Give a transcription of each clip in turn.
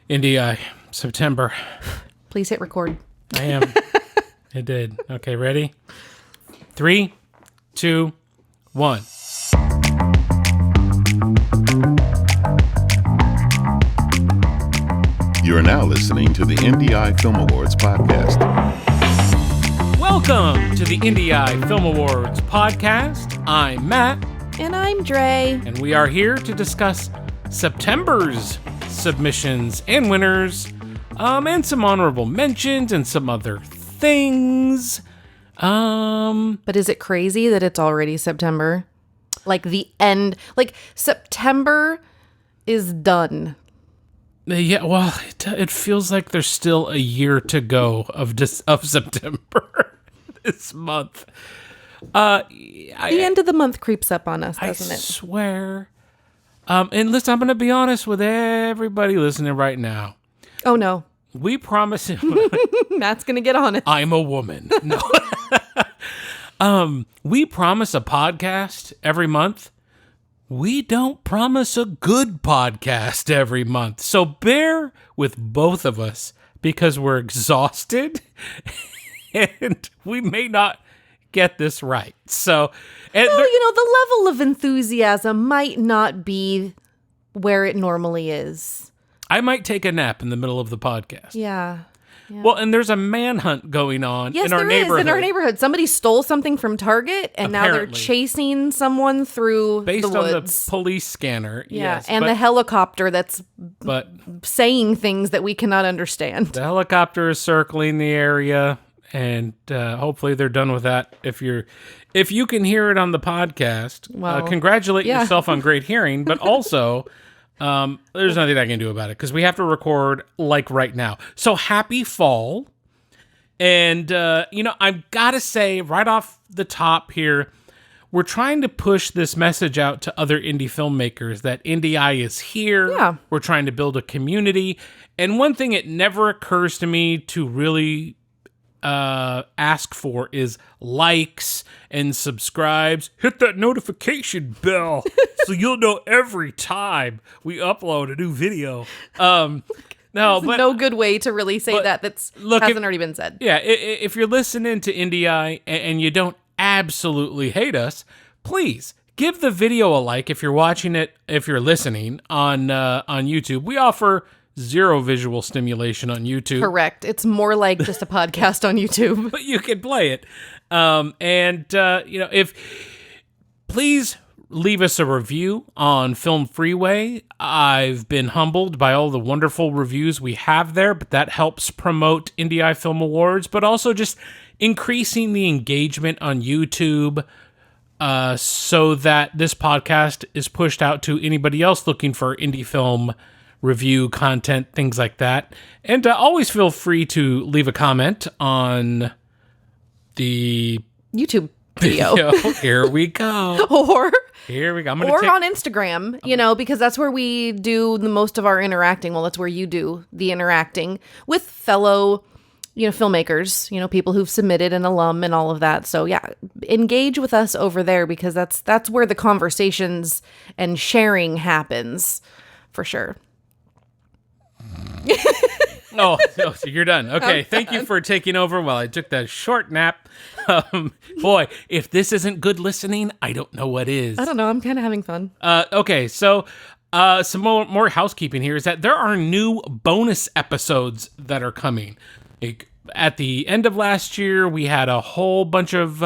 IndieEye, September. Please hit record. I am. It did. Okay, ready? 3, 2, 1. You are now listening to the IndieEye Film Awards podcast. Welcome to the IndieEye Film Awards podcast. I'm Matt. And I'm Dre. And we are here to discuss September's submissions and winners, and some honorable mentions and some other things. But is it crazy that it's already September? Like the end, like September is done. Yeah, well, it feels like there's still a year to go of September this month. The end of the month creeps up on us, doesn't I it? swear. And listen, I'm going to be honest with everybody listening right now. Oh, no. We promise Matt's going to get on it. I'm a woman. No. We promise a podcast every month. We don't promise a good podcast every month. So bear with both of us because we're exhausted and we may not get this right. So, and the level of enthusiasm might not be where it normally is. I might take a nap in the middle of the podcast. Yeah. Well, and there's a manhunt going on in our neighborhood. In our neighborhood. Somebody stole something from Target, and now they're Apparently. chasing someone through Based the on woods. the police scanner. Yeah, yes, and the helicopter that's but saying things that we cannot understand. the helicopter is circling the area, and hopefully they're done with that. If you can hear it on the podcast, Well, congratulate yeah. yourself on great hearing, but also there's nothing I can do about it because we have to record like right now. So happy fall. And, I've got to say right off the top here, we're trying to push this message out to other indie filmmakers that IndieEye is here. Yeah. We're trying to build a community. And one thing it never occurs to me to really ask for is likes and subscribes. Hit that notification bell so you'll know every time we upload a new video. No, but no good way to really say that hasn't already been said. Yeah, if you're listening to IndieEye and you don't absolutely hate us, please give the video a like if you're watching it, if you're listening on YouTube. We offer 0 visual stimulation on YouTube. Correct. It's more like just a podcast on YouTube. But you can play it. Please leave us a review on Film Freeway. I've been humbled by all the wonderful reviews we have there, but that helps promote IndieEye Film Awards, but also just increasing the engagement on YouTube so that this podcast is pushed out to anybody else looking for indie film review content, things like that. And always feel free to leave a comment on the YouTube video. Here we go. Here we go. On Instagram, because that's where we do the most of our interacting. Well, that's where you do the interacting with fellow, filmmakers, people who've submitted, an alum and all of that. So yeah, engage with us over there because that's where the conversations and sharing happens for sure. So you're done. Okay, thank you for taking over while I took that short nap. Boy, if this isn't good listening, I don't know what is. I don't know. I'm kind of having fun. Okay, so some more housekeeping here is that there are new bonus episodes that are coming. At the end of last year, we had a whole bunch of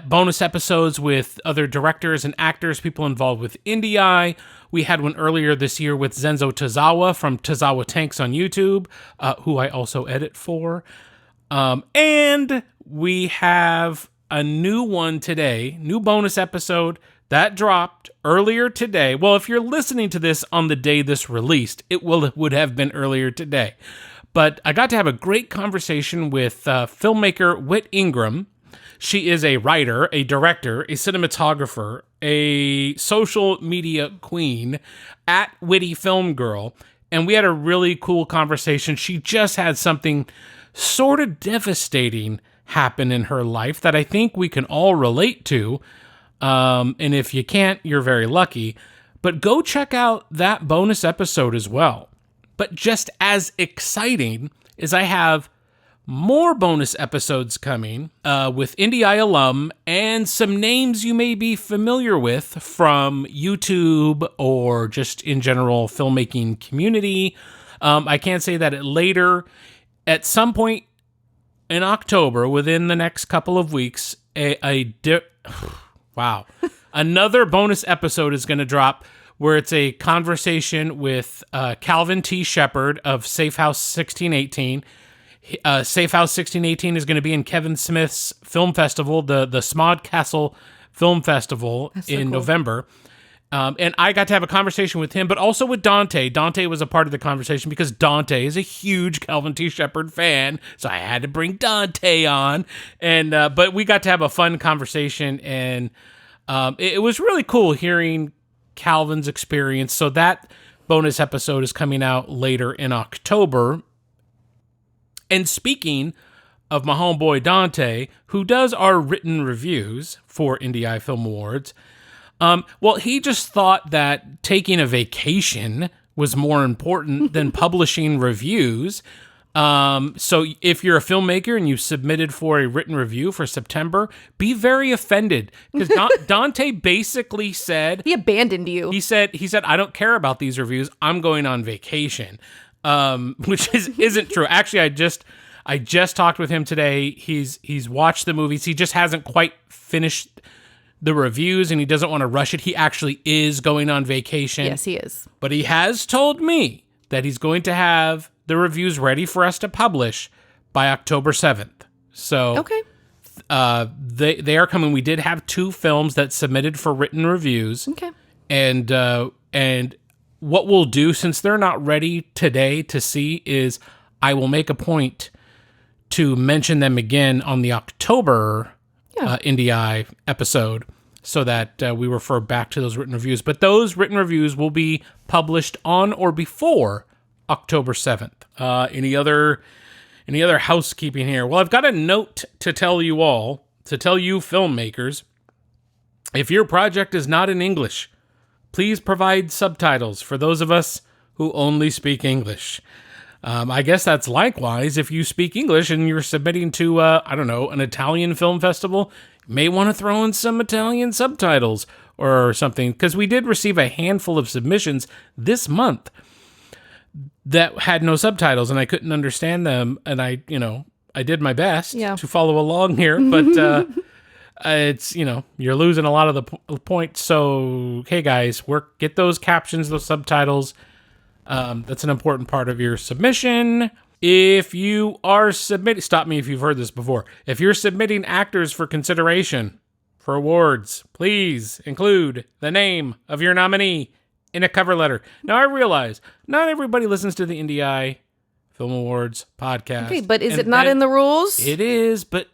bonus episodes with other directors and actors, people involved with IndieEye. We had one earlier this year with Zenzo Tozawa from Tozawa Tanks on YouTube, who I also edit for. And we have a new one today, new bonus episode that dropped earlier today. Well, if you're listening to this on the day this released, it would have been earlier today. But I got to have a great conversation with filmmaker Whit Ingram. She is a writer, a director, a cinematographer, a social media queen at Witty Film Girl. And we had a really cool conversation. She just had something sort of devastating happen in her life that I think we can all relate to. And if you can't, you're very lucky. But go check out that bonus episode as well. But just as exciting is I have more bonus episodes coming with IndieEye alum and some names you may be familiar with from YouTube or just in general filmmaking community. I can't say that later. At some point in October, within the next couple of weeks, another bonus episode is going to drop where it's a conversation with Calvin T. Shepard of Safe House 1618. Safe House 1618 is going to be in Kevin Smith's film festival, the Smod Castle Film Festival in November. And I got to have a conversation with him, but also with Dante. Dante was a part of the conversation because Dante is a huge Calvin T. Shepard fan, so I had to bring Dante on. And but we got to have a fun conversation, and it was really cool hearing Calvin's experience. So that bonus episode is coming out later in October. And speaking of my homeboy Dante, who does our written reviews for IndieEye Film Awards, well, he just thought that taking a vacation was more important than publishing reviews. So if you're a filmmaker and you submitted for a written review for September, be very offended because Dante basically said He abandoned you. he said I don't care about these reviews. I'm going on vacation. Which isn't true. Actually, I just talked with him today. He's watched the movies. He just hasn't quite finished the reviews, and he doesn't want to rush it. He actually is going on vacation. Yes, he is. But he has told me that he's going to have the reviews ready for us to publish by October 7th. So Okay. They are coming. We did have 2 films that submitted for written reviews. Okay. And what we'll do, since they're not ready today to see, is I will make a point to mention them again on the October IndieEye episode so that we refer back to those written reviews. But those written reviews will be published on or before October 7th. Any other housekeeping here? Well, I've got a note to tell you all, to tell you filmmakers, if your project is not in English, please provide subtitles for those of us who only speak English. I guess that's likewise if you speak English and you're submitting to, an Italian film festival. You may want to throw in some Italian subtitles or something, because we did receive a handful of submissions this month that had no subtitles, and I couldn't understand them, and I did my best to follow along here, but... it's, you're losing a lot of the points. So, hey guys, get those captions, those subtitles. That's an important part of your submission. If you are submitting, stop me if you've heard this before. If you're submitting actors for consideration for awards, please include the name of your nominee in a cover letter. Now, I realize not everybody listens to the IndieEye Film Awards podcast. Okay, but is it not in the rules? It is, but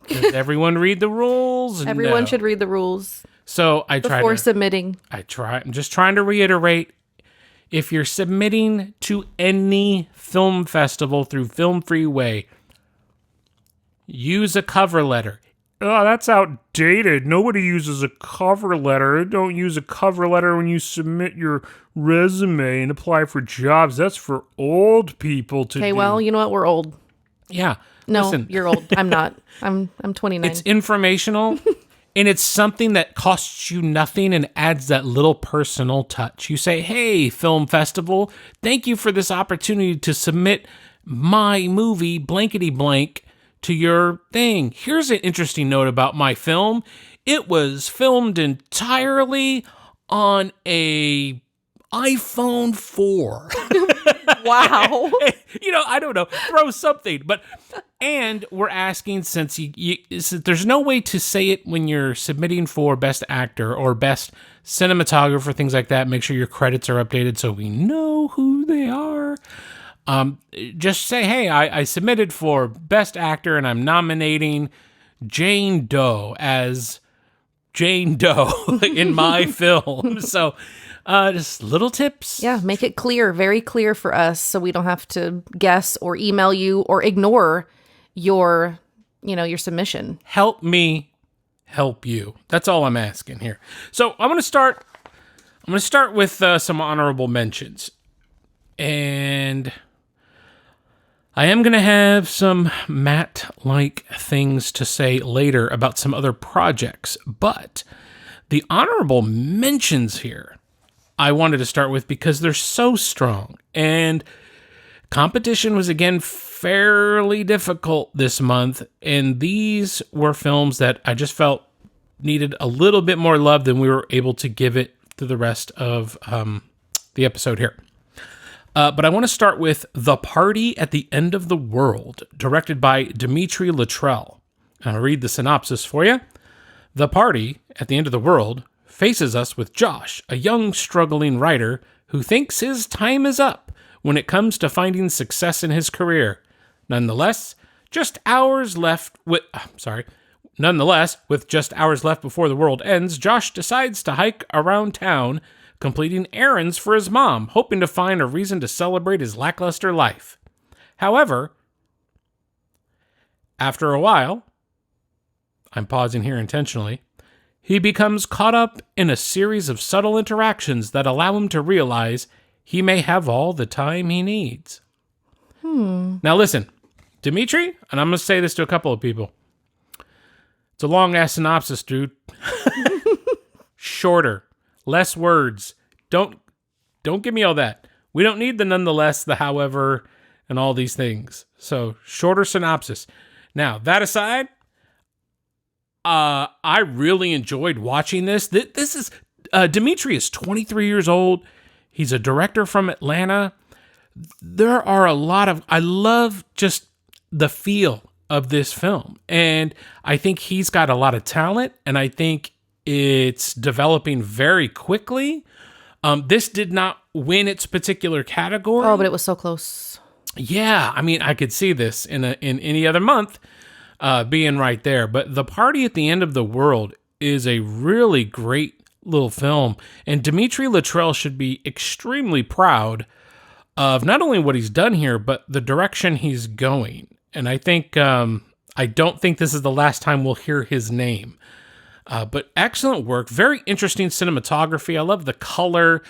does everyone read the rules? Everyone should read the rules. So I try before submitting. I'm just trying to reiterate. If you're submitting to any film festival through Film Freeway, use a cover letter. Oh, that's outdated. Nobody uses a cover letter. Don't use a cover letter when you submit your resume and apply for jobs. That's for old people to do. Okay, well, you know what? We're old. Yeah. No, Listen. you're old. I'm not. I'm 29. It's informational, and it's something that costs you nothing and adds that little personal touch. You say, hey, film festival, thank you for this opportunity to submit my movie, blankety blank, to your thing. Here's an interesting note about my film. It was filmed entirely on a iPhone 4. Wow. I don't know. Throw something. And we're asking, since there's no way to say it when you're submitting for Best Actor or Best Cinematographer, things like that. Make sure your credits are updated so we know who they are. Just say, hey, I submitted for Best Actor and I'm nominating Jane Doe as Jane Doe in my film. So just little tips. Yeah, make it clear, very clear for us so we don't have to guess or email you or ignore your submission. Help me help you. That's all I'm asking here. So I'm going to start I'm going to start with some honorable mentions. And I am going to have some Matt-like things to say later about some other projects. But the honorable mentions here, I wanted to start with because they're so strong. And competition was, again, fairly difficult this month. And these were films that I just felt needed a little bit more love than we were able to give it through the rest of the episode here. But I want to start with The Party at the End of the World, directed by Dimitri Luttrell. I'll read the synopsis for you. The party at the end of the world faces us with Josh, a young, struggling writer who thinks his time is up when it comes to finding success in his career. Nonetheless, with just hours left before the world ends, Josh decides to hike around town, completing errands for his mom, hoping to find a reason to celebrate his lackluster life. However, after a while, I'm pausing here intentionally, he becomes caught up in a series of subtle interactions that allow him to realize he may have all the time he needs. Now listen, Dimitri, and I'm going to say this to a couple of people. It's a long-ass synopsis, dude. Shorter. Less words. Don't give me all that. We don't need the nonetheless, the however, and all these things. So, shorter synopsis. Now, that aside, I really enjoyed watching this. This is Dimitri is 23 years old. He's a director from Atlanta. There are a lot of... I love just the feel of this film. And I think he's got a lot of talent, and I think it's developing very quickly. This did not win its particular category. Oh, but it was so close. Yeah, I mean, I could see this in any other month being right there. But The Party at the End of the World is a really great little film, and Dimitri Luttrell should be extremely proud of not only what he's done here, but the direction he's going. And I think, I don't think this is the last time we'll hear his name. But excellent work. Very interesting cinematography. I love the color.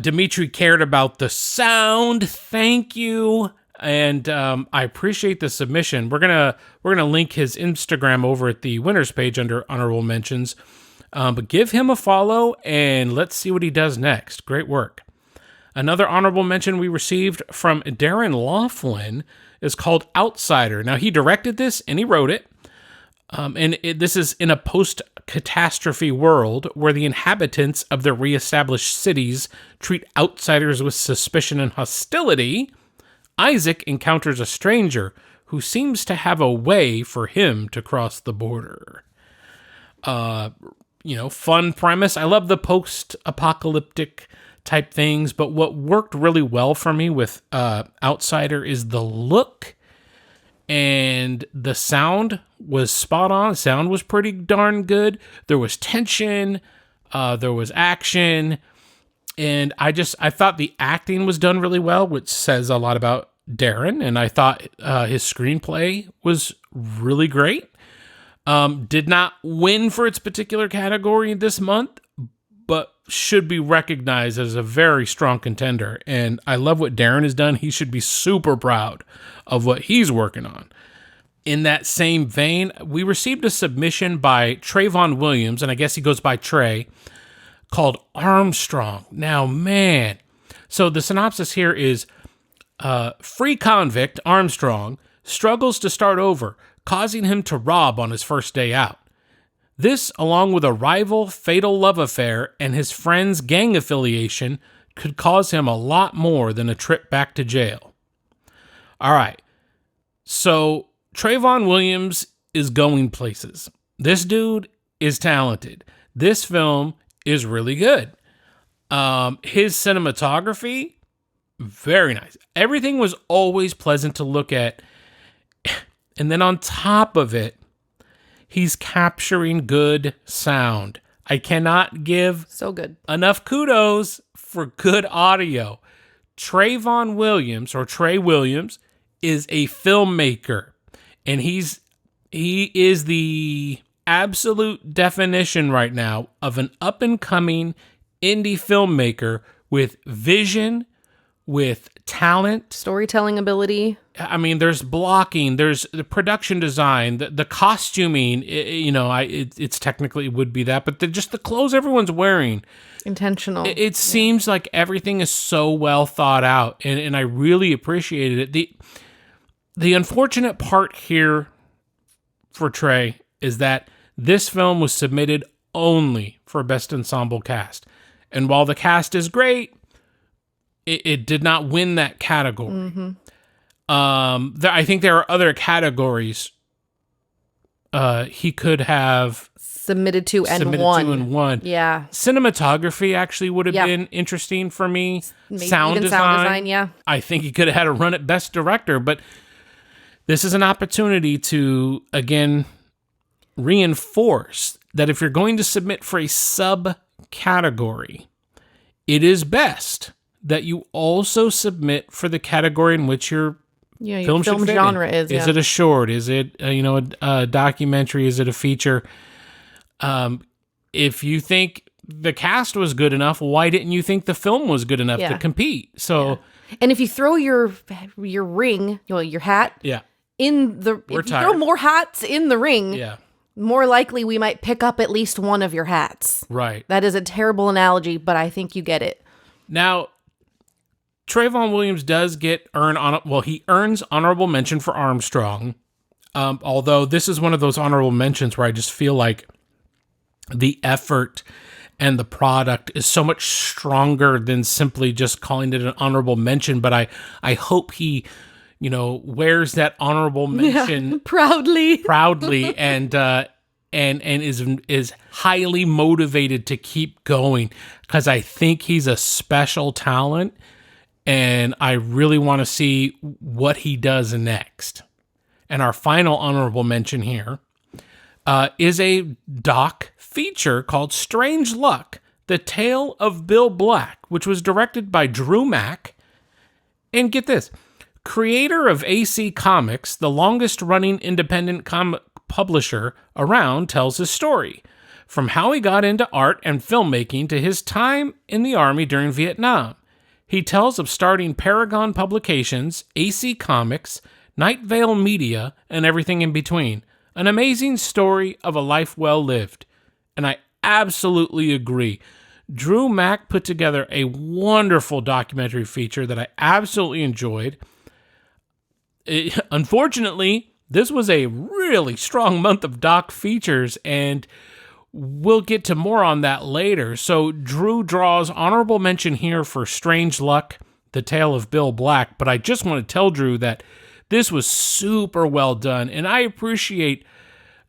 Dimitri cared about the sound. Thank you. And I appreciate the submission. We're gonna link his Instagram over at the winners page under honorable mentions. But give him a follow and let's see what he does next. Great work. Another honorable mention we received from Darren Laughlin is called Outsider. Now, he directed this and he wrote it. This is in a post-catastrophe world where the inhabitants of their reestablished cities treat outsiders with suspicion and hostility. Isaac encounters a stranger who seems to have a way for him to cross the border. Fun premise. I love the post-apocalyptic type things, but what worked really well for me with Outsider is the look, and the sound was spot on. Sound was pretty darn good. There was tension, there was action, and I thought the acting was done really well, which says a lot about Darren, and I thought his screenplay was really great. Did not win for its particular category this month, but should be recognized as a very strong contender. And I love what Darren has done. He should be super proud of what he's working on. In that same vein, we received a submission by Trayvon Williams, and I guess he goes by Trey, called Armstrong. Now, man. So the synopsis here is, free convict Armstrong struggles to start over, causing him to rob on his first day out. This, along with a rival fatal love affair and his friend's gang affiliation, could cause him a lot more than a trip back to jail. All right, so Trayvon Williams is going places. This dude is talented. This film is really good. His cinematography, very nice. Everything was always pleasant to look at. And then on top of it, he's capturing good sound. I cannot give So good. enough kudos for good audio. Trayvon Williams, or Trey Williams, is a filmmaker. And he is the absolute definition right now of an up-and-coming indie filmmaker with vision, with talent. Storytelling ability. I mean, there's blocking, there's the production design, the costuming. It's technically it would be that, but just the clothes everyone's wearing. Intentional. It seems like everything is so well thought out, and I really appreciated it. The unfortunate part here for Trey is that this film was submitted only for Best Ensemble Cast. And while the cast is great, it did not win that category. Mm-hmm. I think there are other categories he could have submitted to and won. Yeah. Cinematography actually would have been interesting for me. Maybe sound even design, yeah. I think he could have had a run at Best Director, but this is an opportunity to, again, reinforce that if you're going to submit for a subcategory, it is best that you also submit for the category in which your film genre is. Is it a short? Is it a documentary? Is it a feature? If you think the cast was good enough, why didn't you think the film was good enough to compete? So, and if you throw your ring, your hat, if you throw more hats in the ring, more likely we might pick up at least one of your hats. Right. That is a terrible analogy, but I think you get it. Now, Trayvon Williams does he earns honorable mention for Armstrong. Although this is one of those honorable mentions where I just feel like the effort and the product is so much stronger than simply just calling it an honorable mention. But I hope he, wears that honorable mention proudly and is highly motivated to keep going, because I think he's a special talent and I really want to see what he does next. And our final honorable mention here is a doc feature called Strange Luck, The Tale of Bill Black, which was directed by Drew Mack. And get this, creator of AC Comics, the longest-running independent comic publisher around, tells his story, from how he got into art and filmmaking to his time in the Army during Vietnam. He tells of starting Paragon Publications, AC Comics, Night Vale Media, and everything in between. An amazing story of a life well lived. And I absolutely agree. Drew Mack put together a wonderful documentary feature that I absolutely enjoyed. Unfortunately, this was a really strong month of doc features, and we'll get to more on that later. So Drew draws honorable mention here for Strange Luck, The Tale of Bill Black, but I just want to tell Drew that this was super well done, and I appreciate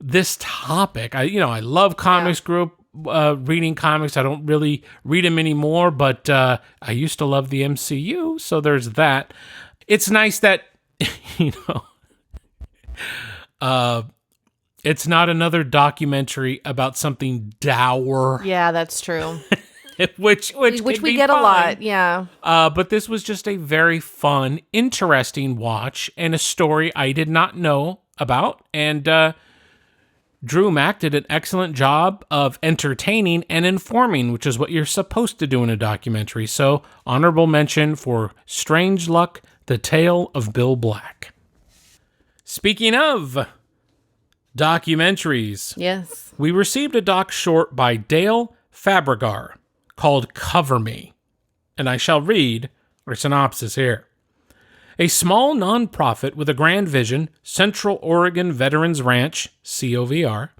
this topic. I love Comics Group, reading comics. I don't really read them anymore, but I used to love the MCU, so there's that. It's nice that, it's not another documentary about something dour. Yeah, that's true. which we get fun. A lot, yeah. But this was just a very fun, interesting watch and a story I did not know about. And Drew Mack did an excellent job of entertaining and informing, which is what you're supposed to do in a documentary. So, honorable mention for Strange Luck, The Tale of Bill Black. Speaking of documentaries, yes, we received a doc short by Dale Fabregar called Cover Me, and I shall read our synopsis here. A small nonprofit with a grand vision, Central Oregon Veterans Ranch, COVR.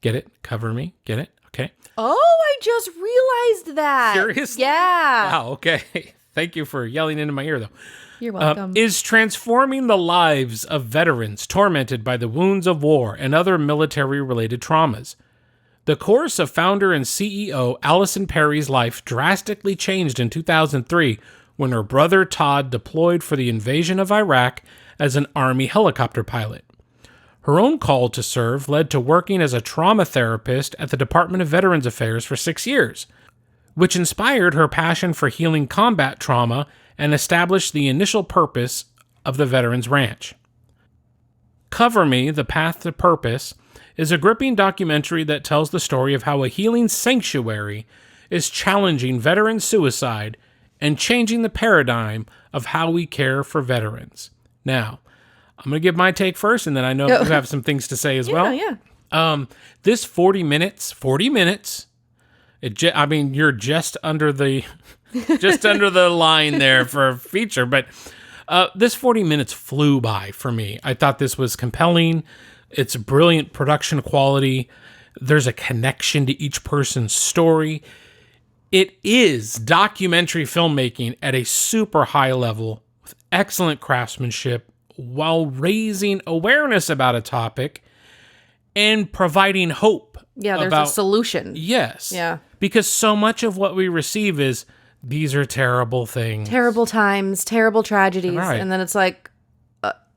Get it? Cover Me? Get it? Okay. Oh, I just realized that. Seriously? Yeah. Wow, okay. Thank you for yelling into my ear, though. You're welcome. Is transforming the lives of veterans tormented by the wounds of war and other military-related traumas. The course of founder and CEO Allison Perry's life drastically changed in 2003 when her brother Todd deployed for the invasion of Iraq as an Army helicopter pilot. Her own call to serve led to working as a trauma therapist at the Department of Veterans Affairs for 6 years, which inspired her passion for healing combat trauma and established the initial purpose of the Veterans Ranch. Cover Me, The Path to Purpose, is a gripping documentary that tells the story of how a healing sanctuary is challenging veteran suicide and changing the paradigm of how we care for veterans. Now, I'm going to give my take first, and then I know you have some things to say as well. Yeah. This 40 minutes, you're just under the just under the line there for a feature, but this 40 minutes flew by for me. I thought this was compelling. It's brilliant production quality. There's a connection to each person's story. It is documentary filmmaking at a super high level with excellent craftsmanship while raising awareness about a topic and providing hope. Yeah, there's a solution. Yes. Yeah. Because so much of what we receive is, these are terrible things. Terrible times, terrible tragedies. Right. And then it's like,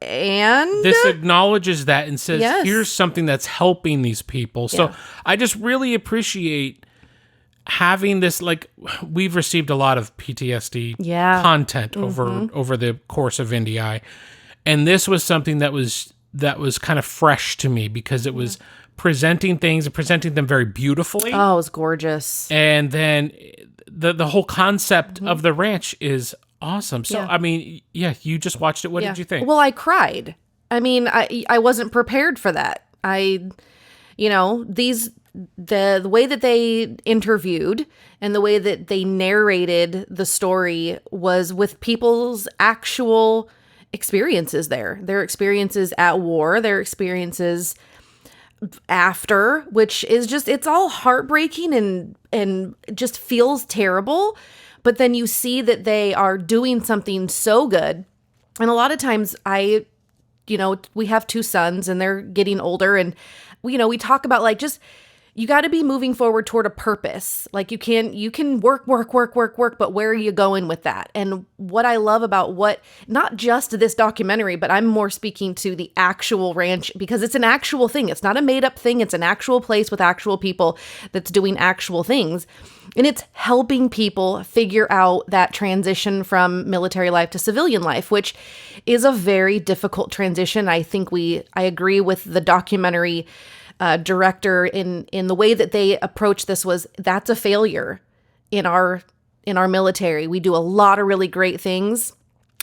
and? This acknowledges that and says, Yes. here's something that's helping these people. So I just really appreciate having this, like, we've received a lot of PTSD content over the course of IndieEye. And this was something that was kind of fresh to me because it was presenting things and presenting them very beautifully. Oh, it was gorgeous. And then the whole concept of the ranch is awesome. So, I mean, you just watched it. What did you think? Well, I cried. I mean, I wasn't prepared for that. The way that they interviewed and the way that they narrated the story was with people's actual experiences there. Their experiences at war, their experiences after, which is just, it's all heartbreaking and just feels terrible. But then you see that they are doing something so good. And a lot of times we have 2 sons and they're getting older, and we talk about, like, just, you got to be moving forward toward a purpose. Like, you can work, but where are you going with that? And what I love about not just this documentary, but I'm more speaking to the actual ranch, because it's an actual thing. It's not a made up thing. It's an actual place with actual people that's doing actual things. And it's helping people figure out that transition from military life to civilian life, which is a very difficult transition. I think I agree with the documentary director in the way that they approach this. That's a failure in our military. We do a lot of really great things,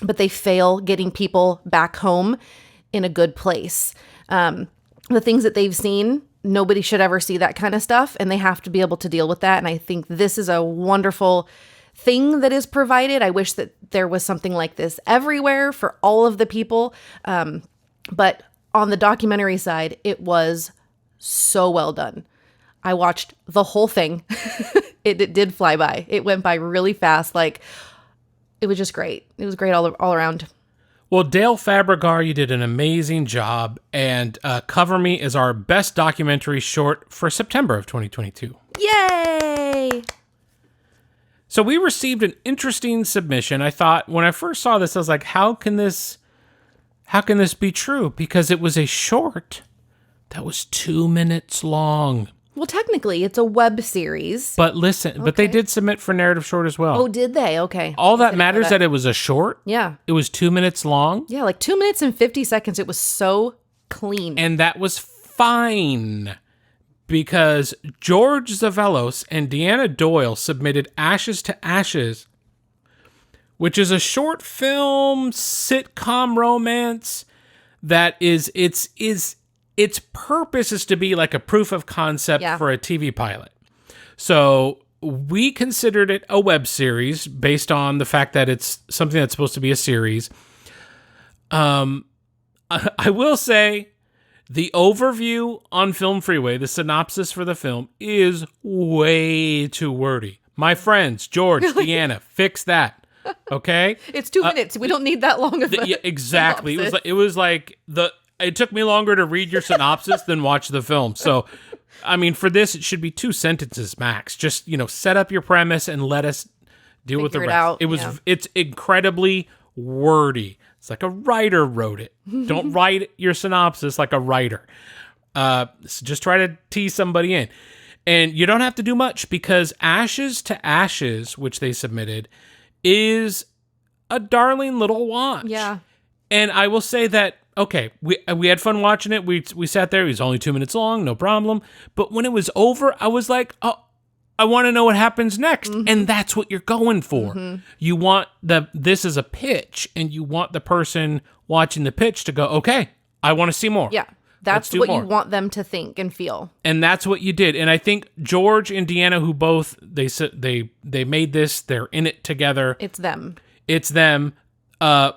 but they fail getting people back home in a good place. The things that they've seen, nobody should ever see that kind of stuff, and they have to be able to deal with that. And I think this is a wonderful thing that is provided. I wish that there was something like this everywhere for all of the people. But on the documentary side, it was so well done. I watched the whole thing. It did fly by. It went by really fast. Like, it was just great. It was great all around. Well, Dale Fabregar, you did an amazing job, and Cover Me is our best documentary short for September of 2022. Yay! So we received an interesting submission. I thought, when I first saw this, I was like, how can this be true? Because it was a short that was 2 minutes long. Well, technically, it's a web series. But listen, but they did submit for narrative short as well. Oh, did they? Okay. All that matters that it was a short. Yeah. It was 2 minutes long. Yeah, like 2 minutes and 50 seconds. It was so clean. And that was fine, because George Zavelos and Deanna Doyle submitted Ashes to Ashes, which is a short film sitcom romance that its purpose is to be like a proof of concept for a TV pilot. So we considered it a web series based on the fact that it's something that's supposed to be a series. I will say the overview on Film Freeway, the synopsis for the film, is way too wordy. My friends, George, Deanna, fix that. Okay? It's 2 minutes. We don't need that long of a exactly. synopsis. It took me longer to read your synopsis than watch the film. So, I mean, for this, it should be 2 sentences max. Just, set up your premise and let us deal with the rest. It's incredibly wordy. It's like a writer wrote it. Don't write your synopsis like a writer. Just try to tease somebody in. And you don't have to do much, because Ashes to Ashes, which they submitted, is a darling little watch. Yeah. And I will say that, okay, we had fun watching it. We sat there. It was only 2 minutes long, no problem. But when it was over, I was like, oh, I want to know what happens next. And that's what you're going for. You want this is a pitch, and you want the person watching the pitch to go, okay, I want to see more. Yeah. That's what you want them to think and feel. And that's what you did. And I think George and Deanna, who both, they made this, they're in it together. It's them. I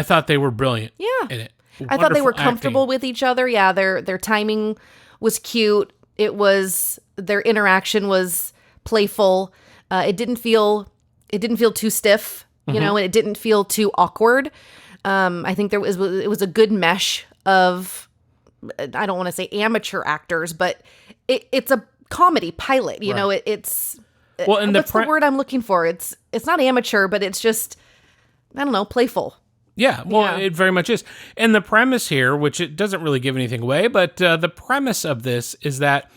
thought they were brilliant in it. I thought they were comfortable with each other. Yeah, their timing was cute. It was, their interaction was playful. It didn't feel too stiff, you know, and it didn't feel too awkward. I think it was a good mesh of, I don't want to say amateur actors, but it's a comedy pilot. You know, it's what's the word I'm looking for? It's not amateur, but it's just, I don't know, playful. Yeah, well, it very much is. And the premise here, which it doesn't really give anything away, but the premise of this is that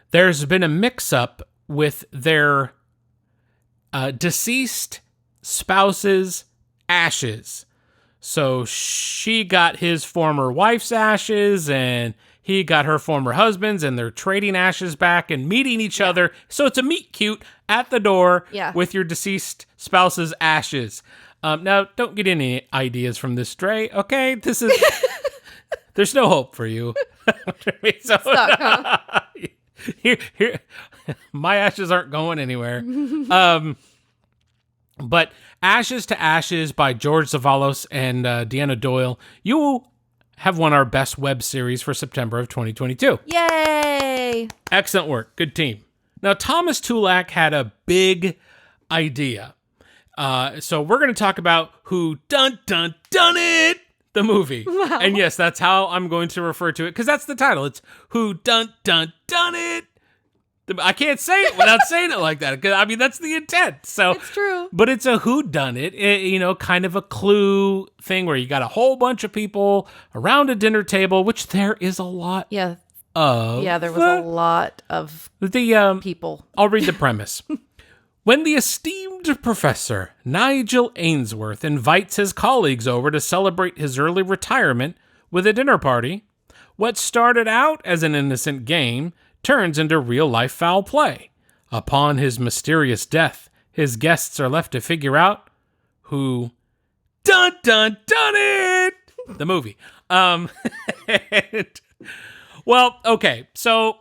there's been a mix-up with their deceased spouse's ashes. So she got his former wife's ashes, and he got her former husband's, and they're trading ashes back and meeting each other. So it's a meet cute at the door with your deceased spouse's ashes. Now, don't get any ideas from this, Dre. Okay, this is there's no hope for you. Stuck, huh? Here, my ashes aren't going anywhere. But Ashes to Ashes by George Zavalos and Deanna Doyle, you have won our best web series for September of 2022. Yay! Excellent work. Good team. Now, Thomas Tulak had a big idea. So we're going to talk about Who Done It, the movie. Wow. And yes, that's how I'm going to refer to it, because that's the title. It's Who Done It. I can't say it without saying it like that, because I mean that's the intent. So it's true. But it's a who done it, you know, kind of a Clue thing where you got a whole bunch of people around a dinner table, which there is a lot. Yeah. Of. Yeah, there was a lot of people. I'll read the premise. When the esteemed Professor Nigel Ainsworth invites his colleagues over to celebrate his early retirement with a dinner party, what started out as an innocent game turns into real-life foul play. Upon his mysterious death, his guests are left to figure out who done it, the movie. Well, okay, so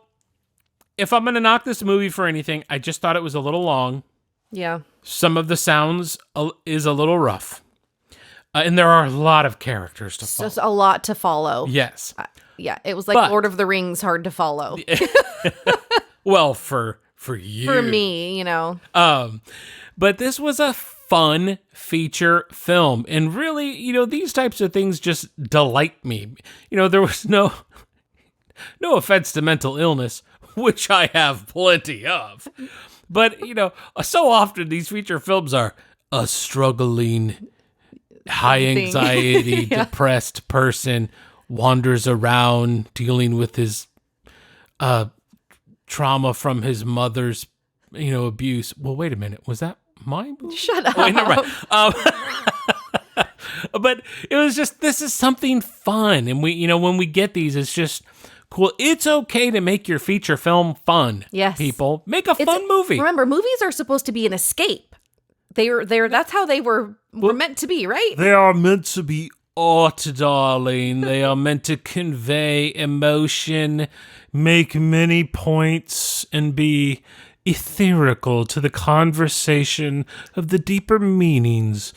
if I'm going to knock this movie for anything, I just thought it was a little long. Yeah. Some of the sounds is a little rough. And there are a lot of characters to follow. Just a lot to follow. Yes. Yeah, it was like Lord of the Rings, hard to follow. Well, for you. For me, you know. But this was a fun feature film. And really, you know, these types of things just delight me. You know, there was no offense to mental illness, which I have plenty of. But, you know, so often these feature films are a struggling, high anxiety, depressed person wanders around dealing with his trauma from his mother's, you know, abuse. Well, wait a minute. Was that my movie? Shut up. Wait, never mind. But it was just, this is something fun. And we, you know, when we get these, it's just cool. It's okay to make your feature film fun. Yes. People. Make a fun movie. Remember, movies are supposed to be an escape. They're that's how they were meant to be, right? They are meant to be art, darling. They are meant to convey emotion, make many points, and be etherical to the conversation of the deeper meanings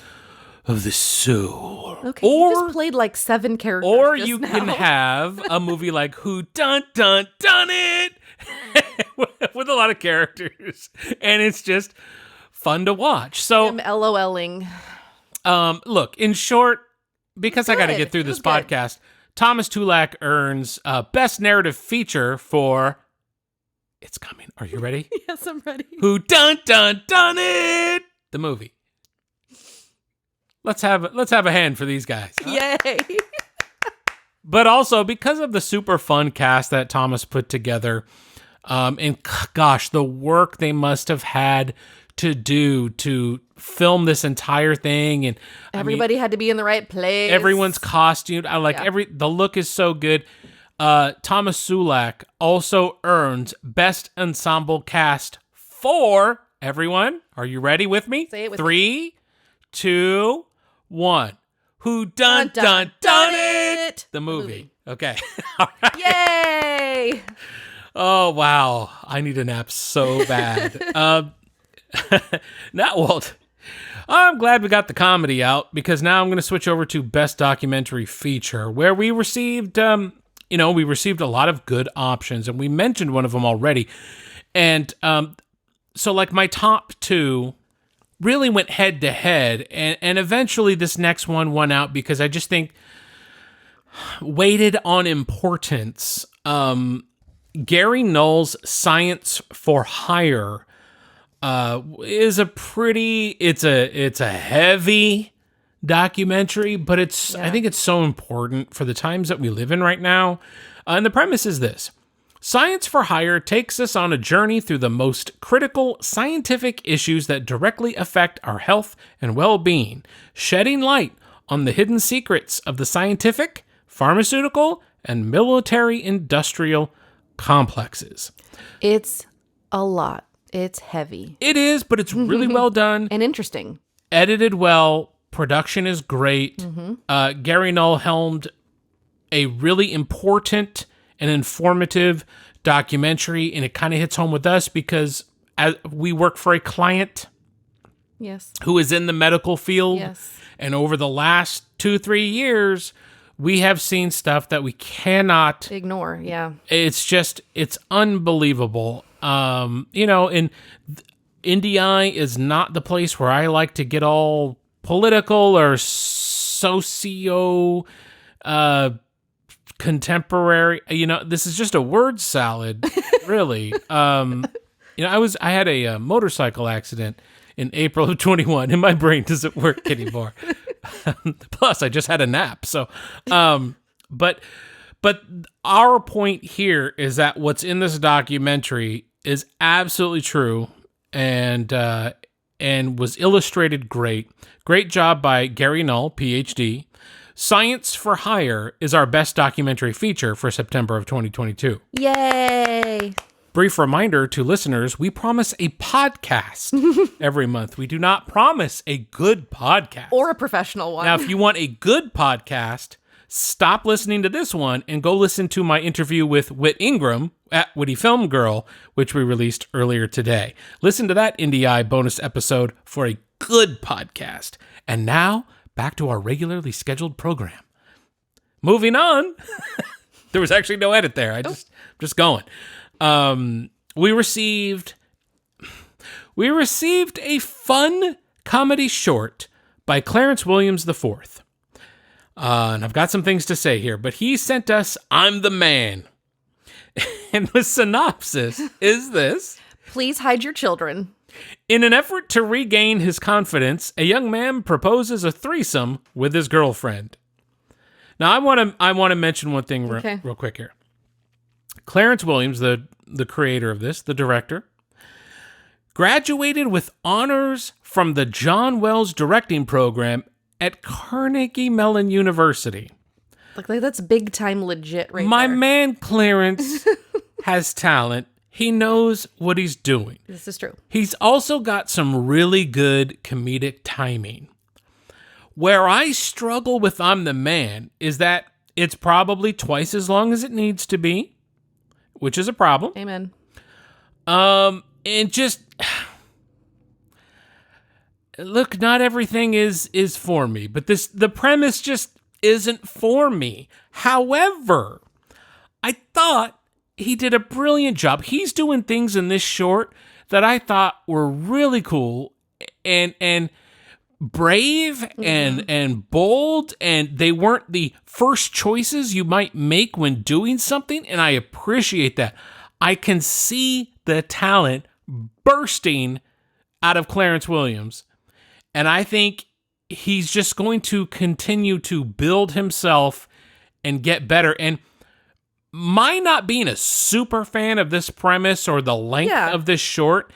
of the soul. Okay, you just played like 7 characters. Or you can have a movie like Who Done It with a lot of characters, and it's just fun to watch. So I'm LOLing. Look, in short, because I got to get through this podcast, Thomas Tulak earns Best Narrative Feature for It's Coming. Are you ready? Yes, I'm ready. Who Done It, the movie. Let's have a hand for these guys. Yay. But also because of the super fun cast that Thomas put together, and gosh, the work they must have had to do to film this entire thing, and everybody had to be in the right place. Everyone's costumed. The look is so good. Thomas Tulak also earns Best Ensemble Cast 4. Everyone, are you ready with me? Say it with 3, 2, 1. Who done it? The movie. Okay. All right. Yay! Oh, wow. I need a nap so bad. Now, Walt, I'm glad we got the comedy out, because now I'm going to switch over to Best Documentary Feature, where we received, we received a lot of good options, and we mentioned one of them already. And so, like, my top 2 really went head to head, and eventually this next one won out because I just think weighted on importance. Gary Null's Science for Hire is a heavy documentary, but I think it's so important for the times that we live in right now. And the premise is this. Science for Hire takes us on a journey through the most critical scientific issues that directly affect our health and well-being, shedding light on the hidden secrets of the scientific, pharmaceutical, and military-industrial complexes. It's a lot. It's heavy. It is, but it's really well done. And interesting. Edited well. Production is great. Gary Null helmed a really important and informative documentary, and it kind of hits home with us because as we work for a client who is in the medical field, and over the last 2-3 years, we have seen stuff that we cannot ignore. It's unbelievable. And IndieEye is not the place where I like to get all political or socio contemporary. This is just a word salad, really. I had a motorcycle accident in April of 21, and my brain doesn't work anymore. Plus, I just had a nap. So, but our point here is that what's in this documentary is absolutely true, and was illustrated great. Great job by Gary Null, PhD. Science for Hire is our best documentary feature for September of 2022. Yay! Brief reminder to listeners, we promise a podcast every month. We do not promise a good podcast. Or a professional one. Now, if you want a good podcast, stop listening to this one and go listen to my interview with Whit Ingram at Witty Film Girl, which we released earlier today. Listen to that IndieEye bonus episode for a good podcast. And now, back to our regularly scheduled program. Moving on. There was actually no edit there. Just going. We received a fun comedy short by Clarence Williams IV. And I've got some things to say here, but he sent us I'm the Man. And the synopsis is this. Please hide your children. In an effort to regain his confidence, a young man proposes a threesome with his girlfriend. Now, I want to mention one thing real quick here. Clarence Williams, the creator of this, the director, graduated with honors from the John Wells directing program at Carnegie Mellon University. Like that's big time legit right My there. man Clarence has talent. He knows what he's doing. This is true. He's also got some really good comedic timing. Where I struggle with I'm the Man is that it's probably twice as long as it needs to be, which is a problem. Amen. And just look, not everything is for me, but the premise just isn't for me. However, I thought he did a brilliant job. He's doing things in this short that I thought were really cool and brave and bold, and they weren't the first choices you might make when doing something, and I appreciate that. I can see the talent bursting out of Clarence Williams, and I think he's just going to continue to build himself and get better. And my not being a super fan of this premise or the length of this short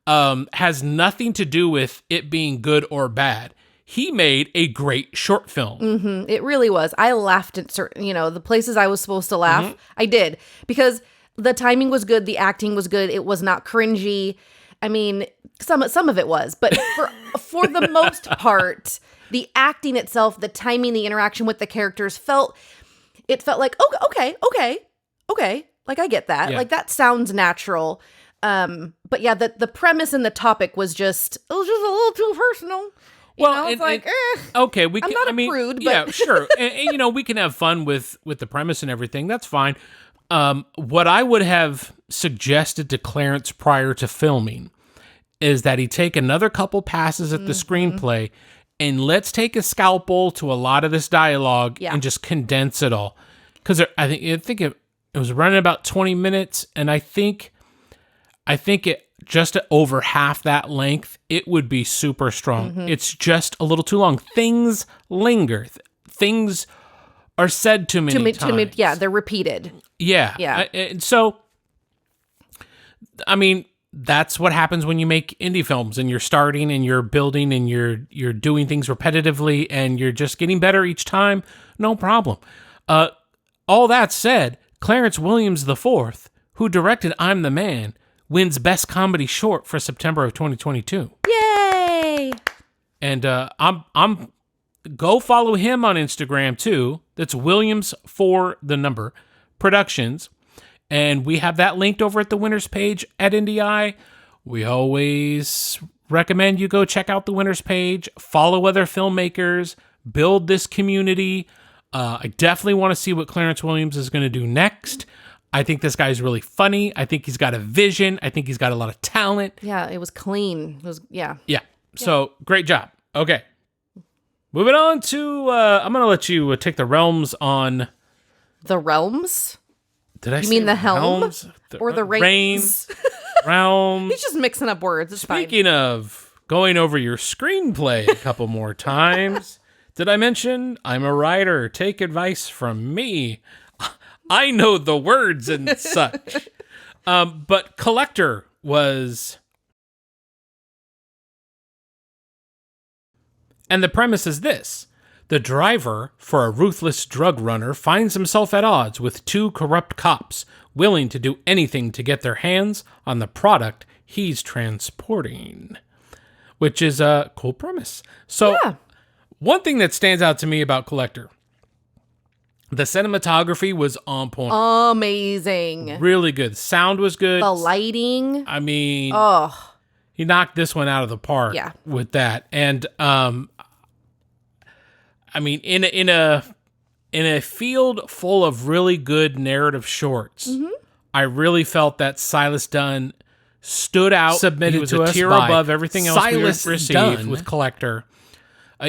has nothing to do with it being good or bad. He made a great short film. Mm-hmm. It really was. I laughed at certain, the places I was supposed to laugh. I did, because the timing was good. The acting was good. It was not cringy. I mean, some of it was, but for the most part, the acting itself, the timing, the interaction with the characters felt like, okay. Like, I get that. Yeah. Like, that sounds natural. But yeah, the premise and the topic was just a little too personal. It's like, okay, I'm not a prude, but yeah, sure. And we can have fun with the premise and everything. That's fine. What I would have suggested to Clarence prior to filming is that he take another couple passes at the screenplay and let's take a scalpel to a lot of this dialogue and just condense it all. Because I think it was running about 20 minutes, and I think it just at over half that length, it would be super strong. It's just a little too long. Things linger. Things are said too many times. Yeah, they're repeated. Yeah. And so, I mean, that's what happens when you make indie films and you're starting and you're building and you're doing things repetitively and you're just getting better each time. No problem. All that said, Clarence Williams IV, who directed I'm the Man, wins Best Comedy Short for September of 2022. Yay! And I'm go follow him on Instagram too. That's Williams for the number Productions, and we have that linked over at the winners page at IndieEye. We always recommend you go check out the winners page, follow other filmmakers, build this community. I definitely want to see what Clarence Williams is going to do next. I think this guy's really funny. I think he's got a vision. I think he's got a lot of talent. Yeah, it was clean. Yeah. So great job. Okay. Moving on to, I'm going to let you take the realms on. The realms? Did I You say mean the helm? realms? Or the reins? Realms. He's just mixing up words. It's fine. Speaking of going over your screenplay a couple more times, did I mention I'm a writer? Take advice from me. I know the words and such. But Collector was... And the premise is this. The driver for a ruthless drug runner finds himself at odds with two corrupt cops willing to do anything to get their hands on the product he's transporting. Which is a cool premise. So, one thing that stands out to me about Collector, the cinematography was on point. Amazing. Really good. Sound was good. The lighting. I mean, Oh, he knocked this one out of the park with that. And I mean, in a field full of really good narrative shorts, I really felt that Silas Dunn stood out. Submitted was to a tier above everything else Silas we received with Collector.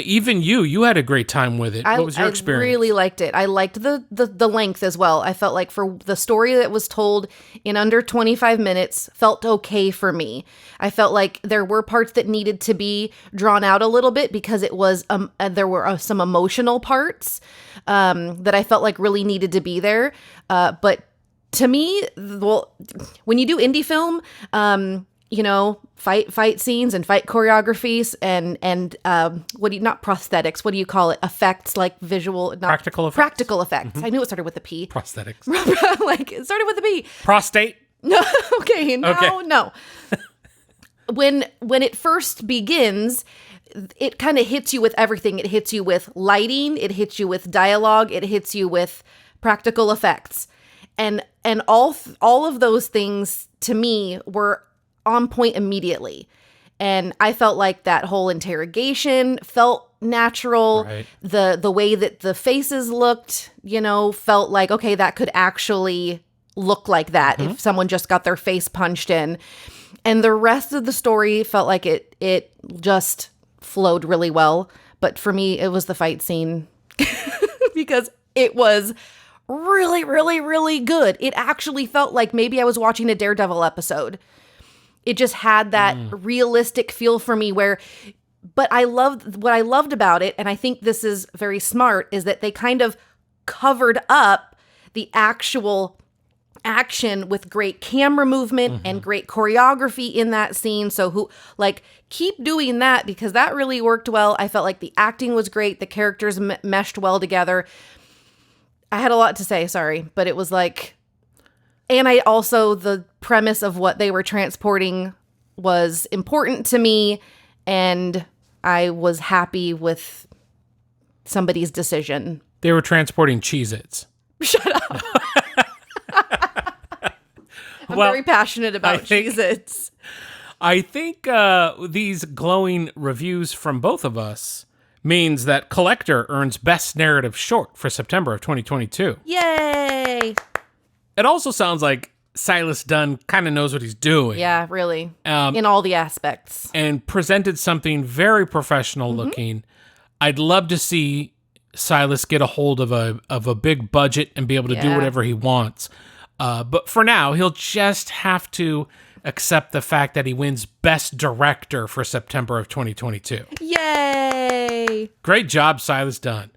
Even you had a great time with it. What was your experience? I really liked it. I liked the length as well. I felt like for the story that was told in under 25 minutes felt okay for me. I felt like there were parts that needed to be drawn out a little bit because it was there were some emotional parts that I felt like really needed to be there. But to me, well, when you do indie film, fight scenes and fight choreographies and not prosthetics, what do you call it? Effects, like visual, not practical effects. Practical effects. I knew it started with a P. Prosthetics. Like it started with a P. Prostate. No, no. When it first begins, it kind of hits you with everything. It hits you with lighting, it hits you with dialogue, it hits you with practical effects. And all of those things to me were on point immediately. And I felt like that whole interrogation felt natural. Right. The way that the faces looked, felt like, okay, that could actually look like that if someone just got their face punched in. And the rest of the story felt like it just flowed really well. But for me, it was the fight scene because it was really, really, really good. It actually felt like maybe I was watching a Daredevil episode. It just had that realistic feel for me but what I loved about it, and I think this is very smart, is that they kind of covered up the actual action with great camera movement and great choreography in that scene. So keep doing that because that really worked well. I felt like the acting was great. The characters meshed well together. I had a lot to say, sorry, but it was like, and the premise of what they were transporting was important to me, and I was happy with somebody's decision. They were transporting Cheez-Its. Shut up. I'm very passionate about Cheez-Its. I think these glowing reviews from both of us means that Collector earns Best Narrative Short for September of 2022. Yay! It also sounds like Silas Dunn kind of knows what he's doing. Yeah, really. In all the aspects. And presented something very professional looking. I'd love to see Silas get a hold of a big budget and be able to do whatever he wants. But for now, he'll just have to accept the fact that he wins Best Director for September of 2022. Yay! Great job, Silas Dunn.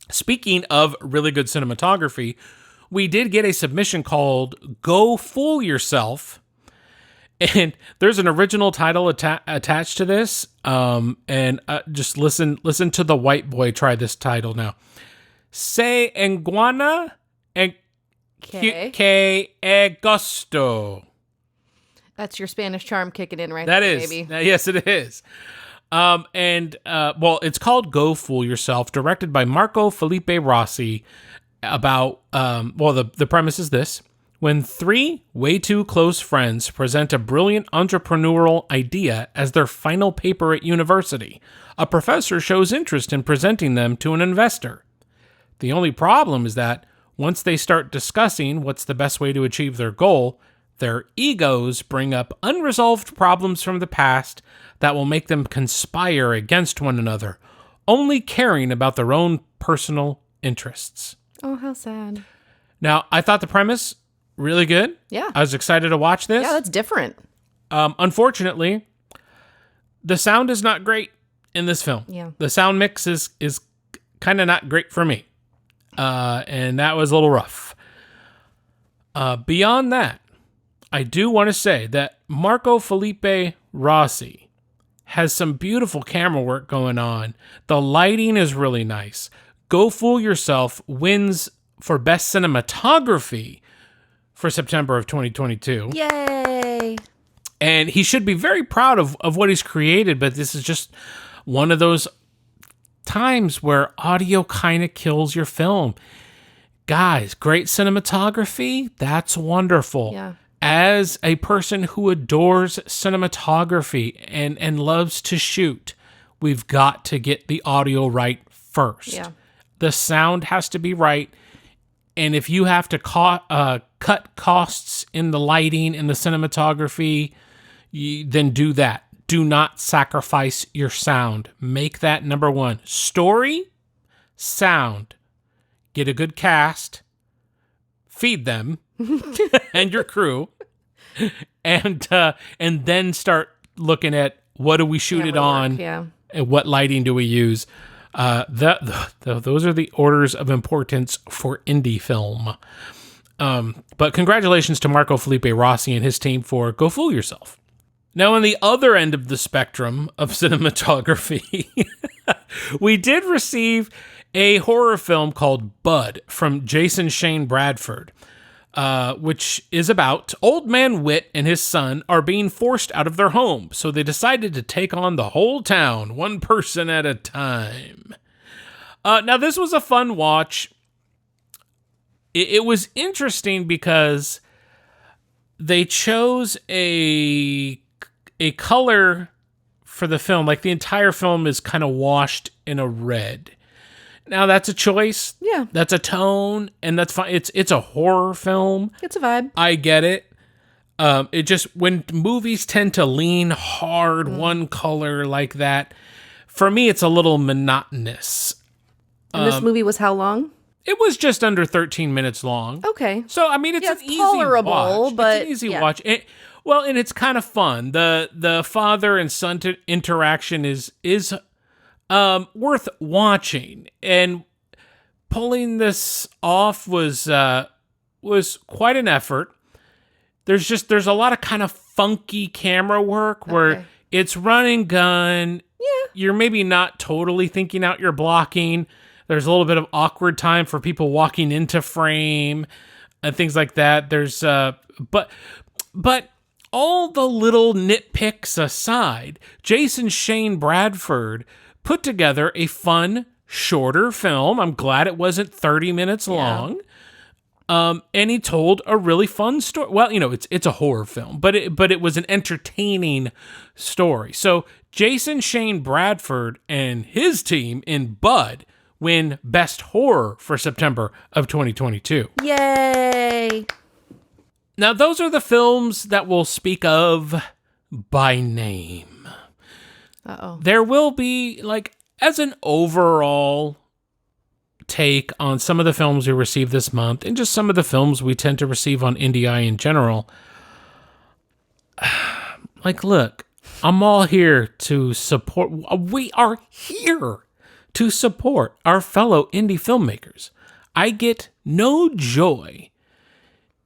Speaking of really good cinematography, we did get a submission called Go Fool Yourself. And there's an original title attached to this. Just listen to the white boy try this title now. Se enguana en que agosto. That's your Spanish charm kicking in right there, there, baby. baby. Yes, it is. It's called Go Fool Yourself, directed by Marco Felipe Rossi. The premise is this. When three way too close friends present a brilliant entrepreneurial idea as their final paper at university, a professor shows interest in presenting them to an investor. The only problem is that once they start discussing what's the best way to achieve their goal, their egos bring up unresolved problems from the past that will make them conspire against one another, only caring about their own personal interests. Oh, how sad. Now, I thought the premise really good. Yeah. I was excited to watch this. Yeah, that's different. Unfortunately, the sound is not great in this film. Yeah. The sound mix is kind of not great for me. And that was a little rough. Beyond that, I do want to say that Marco Felipe Rossi has some beautiful camera work going on. The lighting is really nice. Go Fool Yourself wins for Best Cinematography for September of 2022. Yay! And he should be very proud of what he's created, but this is just one of those times where audio kind of kills your film. Guys, great cinematography, that's wonderful. Yeah. As a person who adores cinematography and loves to shoot, we've got to get the audio right first. Yeah. The sound has to be right. And if you have to cut costs in the lighting and the cinematography, then do that. Do not sacrifice your sound. Make that number one. Story, sound. Get a good cast. Feed them and your crew. And then start looking at what do we shoot it on? Yeah. And what lighting do we use? Those are the orders of importance for indie film. But congratulations to Marco Felipe Rossi and his team for Go Fool Yourself. Now, on the other end of the spectrum of cinematography, we did receive a horror film called Bud from Jason Shane Bradford, which is about Old Man Whit and his son are being forced out of their home, so they decided to take on the whole town, one person at a time. Now, this was a fun watch. It was interesting because they chose a color for the film. Like, the entire film is kind of washed in a red. Now, that's a choice. Yeah. That's a tone, and that's fine. It's a horror film. It's a vibe. I get it. It just, when movies tend to lean hard one color like that, for me, it's a little monotonous. And this movie was how long? It was just under 13 minutes long. Okay. So, I mean, it's an easy tolerable, watch. but it's an easy watch. And it's kind of fun. The father and son interaction is worth watching. And pulling this off was quite an effort. There's a lot of kind of funky camera work where it's run and gun. Yeah. You're maybe not totally thinking out your blocking. There's a little bit of awkward time for people walking into frame and things like that. There's but all the little nitpicks aside, Jason Shane Bradford put together a fun, shorter film. I'm glad it wasn't 30 minutes long. And he told a really fun story. Well, it's a horror film, but it was an entertaining story. So Jason Shane Bradford and his team in Bud win Best Horror for September of 2022. Yay! Now, those are the films that we'll speak of by name. Uh-oh. There will be, as an overall take on some of the films we received this month and just some of the films we tend to receive on IndieEye in general. Look, I'm all here to support. We are here to support our fellow indie filmmakers. I get no joy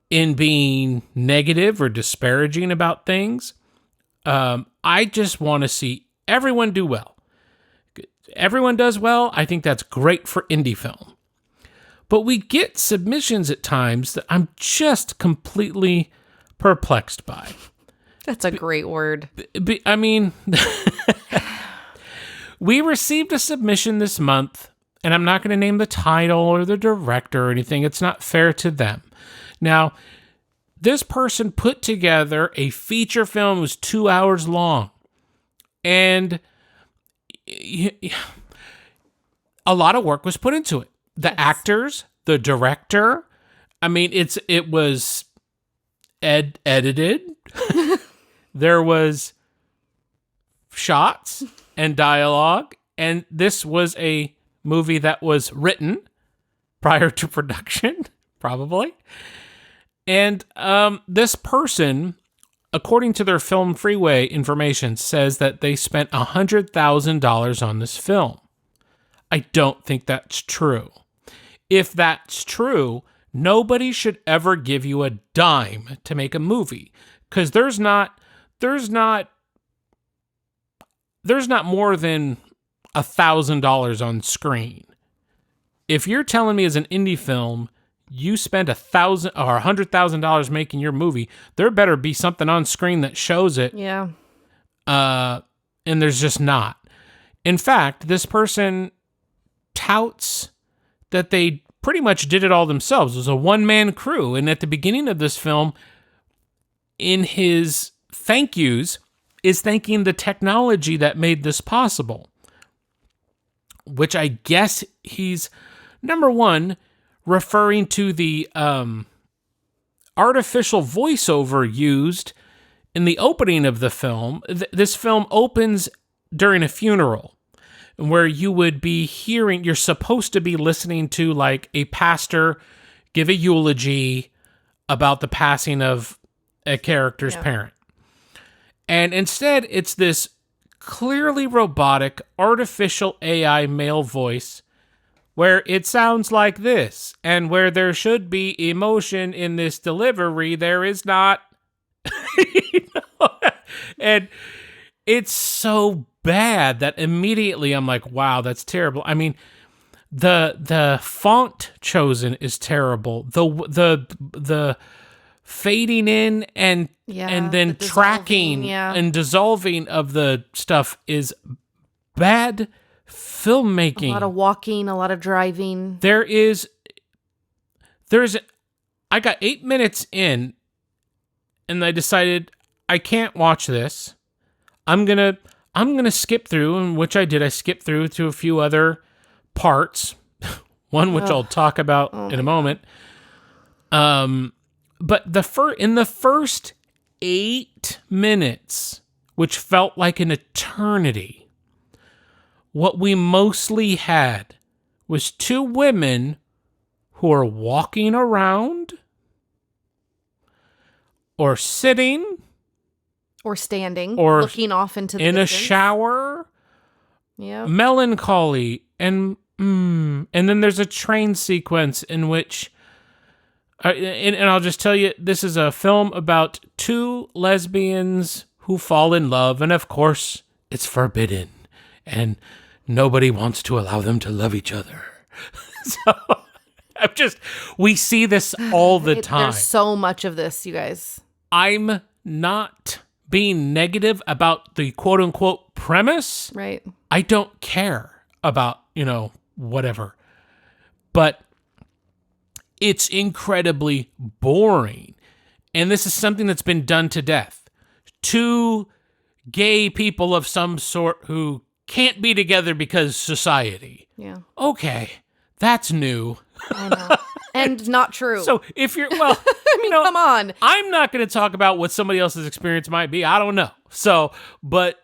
in being negative or disparaging about things. I just want to see everyone do well. Everyone does well. I think that's great for indie film. But we get submissions at times that I'm just completely perplexed by. That's a great word. We received a submission this month, and I'm not going to name the title or the director or anything. It's not fair to them. Now, this person put together a feature film that was 2 hours long. And a lot of work was put into it. The actors, the director. It was edited. There was shots and dialogue. And this was a movie that was written prior to production, probably. And this person, according to their Film Freeway information, says that they spent $100,000 on this film. I don't think that's true. If that's true, nobody should ever give you a dime to make a movie, because there's not more than $1,000 on screen. If you're telling me as an indie film you spend $1,000 or $100,000 making your movie, there better be something on screen that shows it. Yeah. And there's just not. In fact, this person touts that they pretty much did it all themselves. It was a one-man crew. And at the beginning of this film, in his thank yous, is thanking the technology that made this possible. Which I guess he's, number one, referring to the artificial voiceover used in the opening of the film. This film opens during a funeral, where you would be hearing, you're supposed to be listening to a pastor give a eulogy about the passing of a character's parent. And instead, it's this clearly robotic, artificial AI male voice where it sounds like this, and where there should be emotion in this delivery, there is not. And it's so bad that immediately I'm like, wow, that's terrible. The font chosen is terrible. The fading in and then tracking and dissolving of the stuff is bad filmmaking. A lot of walking, a lot of driving. I got 8 minutes in and I decided I can't watch this. I'm gonna skip through, and which I did. I skipped through to a few other parts, one which I'll talk about in a moment. But in the first 8 minutes, which felt like an eternity, what we mostly had was two women who are walking around or sitting or standing or looking off into the in distance. A shower. Yeah. Melancholy and then there's a train sequence in which and I'll just tell you, this is a film about two lesbians who fall in love, and of course it's forbidden and nobody wants to allow them to love each other. So we see this all the time. There's so much of this, you guys. I'm not being negative about the quote unquote premise. Right. I don't care about, whatever. But it's incredibly boring. And this is something that's been done to death. Two gay people of some sort who can't be together because society. Yeah. Okay, that's new. I know. And not true. So if you're, well, I mean, come on. I'm not going to talk about what somebody else's experience might be. I don't know. So, but